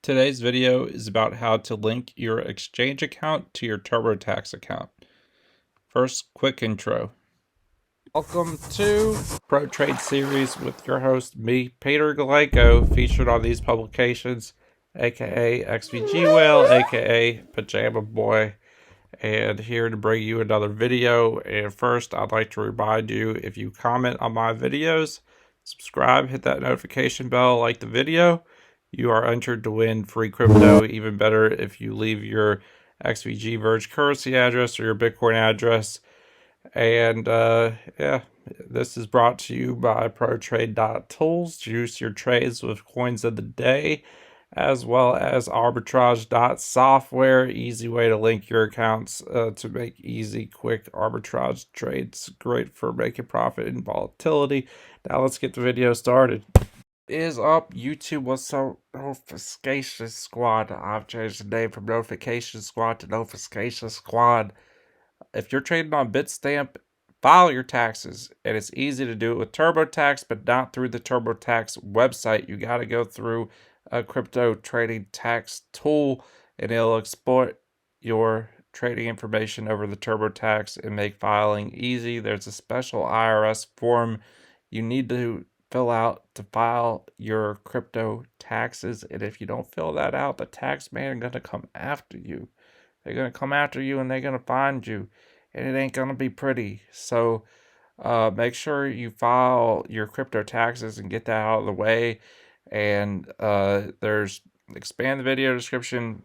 Today's video is about how to link your Exchange account to your TurboTax account. First, quick intro. Welcome to Pro Trade Series with your host, me, Peter Lykke, featured on these publications, aka XVG Whale, aka Pajama Boy, and here to bring you another video. And first, I'd like to remind you, if you comment on my videos, subscribe, hit that notification bell, like the video, you are entered to win free crypto. Even better if you leave your XVG Verge currency address or your Bitcoin address. And yeah, this is brought to you by ProTrade.tools. Juice your trades with coins of the day, as well as Arbitrage.software. Easy way to link your accounts to make easy, quick arbitrage trades. Great for making profit in volatility. Now let's get the video started. Is up, YouTube? What's up, Notification Squad? I've changed the name from Notification Squad to Notification Squad. If you're trading on BitStamp, file your taxes, and it's easy to do it with TurboTax, but not through the TurboTax website. You got to go through a crypto trading tax tool, and it'll export your trading information over the TurboTax and make filing easy. There's a special IRS form you need to fill out to file your crypto taxes, and if you don't fill that out, the tax man is going to come after you. They're going to come after you and they're going to find you, and it ain't going to be pretty. So make sure you file your crypto taxes and get that out of the way. And there's expand the video description.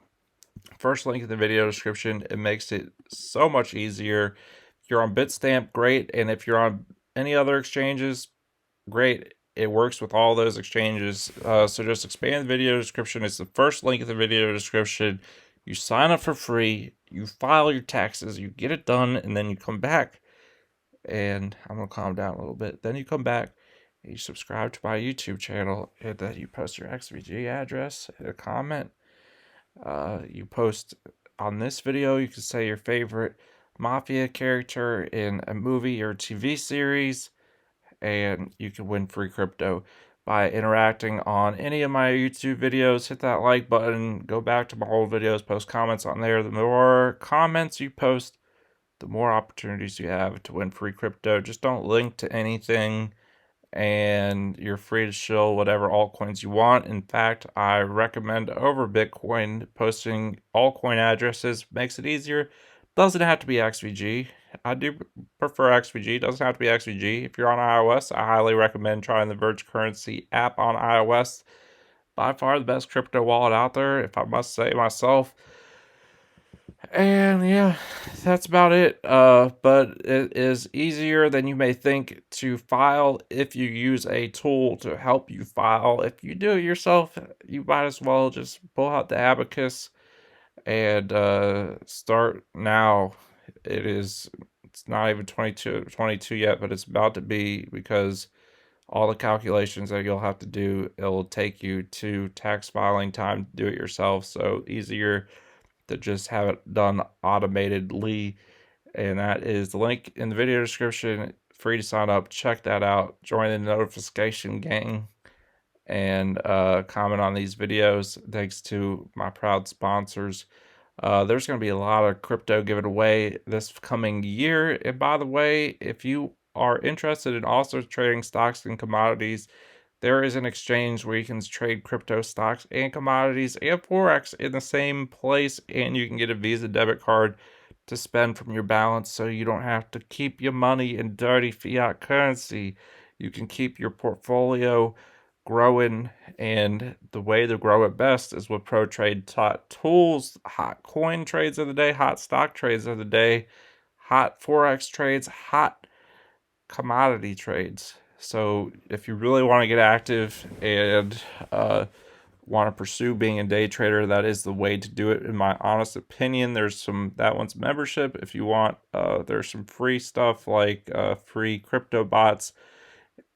First link in the video description. It makes it so much easier. If you're on BitStamp, great. And if you're on any other exchanges, great. It works with all those exchanges. So just expand the video description. It's the first link in the video description. You sign up for free, you file your taxes, you get it done, and then you come back. And I'm going to calm down a little bit. Then you come back, and you subscribe to my YouTube channel, and then you post your XVG address, and a comment. You post on this video, you can say your favorite mafia character in a movie or TV series, and you can win free crypto by interacting on any of my YouTube videos. Hit that like button, go back to my old videos, post comments on there. The more comments you post, the more opportunities you have to win free crypto. Just don't link to anything, and you're free to shill whatever altcoins you want. In fact, I recommend over Bitcoin posting altcoin addresses. Makes it easier. Doesn't have to be XVG. I do prefer XVG. Doesn't have to be XVG. If you're on iOS, I highly recommend trying the Verge Currency app on iOS. By far the best crypto wallet out there, if I must say myself. And yeah, that's about it. But it is easier than you may think to file if you use a tool to help you file. If you do it yourself, you might as well just pull out the abacus and start now. It's not even 22 yet, but it's about to be, because all the calculations that you'll have to do, it'll take you to tax filing time to do it yourself. So easier to just have it done automatedly. And that is the link in the video description. Free to sign up. Check that out. Join the notification gang and comment on these videos. Thanks to my proud sponsors. There's going to be a lot of crypto given away this coming year. And by the way, if you are interested in also trading stocks and commodities, there is an exchange where you can trade crypto stocks and commodities and Forex in the same place, and you can get a Visa debit card to spend from your balance, so you don't have to keep your money in dirty fiat currency. You can keep your portfolio growing, and the way to grow it best is with Pro Trade tools. Hot coin trades of the day, hot stock trades of the day, hot Forex trades, hot commodity trades. So if you really want to get active and want to pursue being a day trader, that is the way to do it, in my honest opinion. There's that one's membership if you want. There's some free stuff like free crypto bots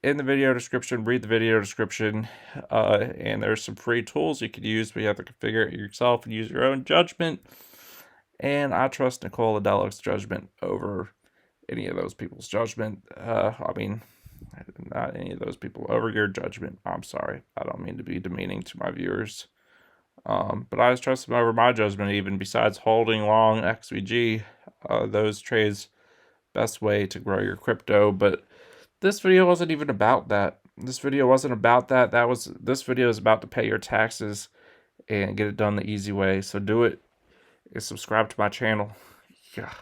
in the video description. Read the video description, and there's some free tools you could use, but you have to configure it yourself and use your own judgment. And I trust Nicole Adelic's judgment over any of those people's judgment. Not any of those people, over your judgment. I'm sorry. I don't mean to be demeaning to my viewers. But I just trust them over my judgment, even besides holding long XVG. Those trades, best way to grow your crypto. But this video wasn't even about that. This video wasn't about that. This video is about to pay your taxes and get it done the easy way. So do it and subscribe to my channel. Yeah.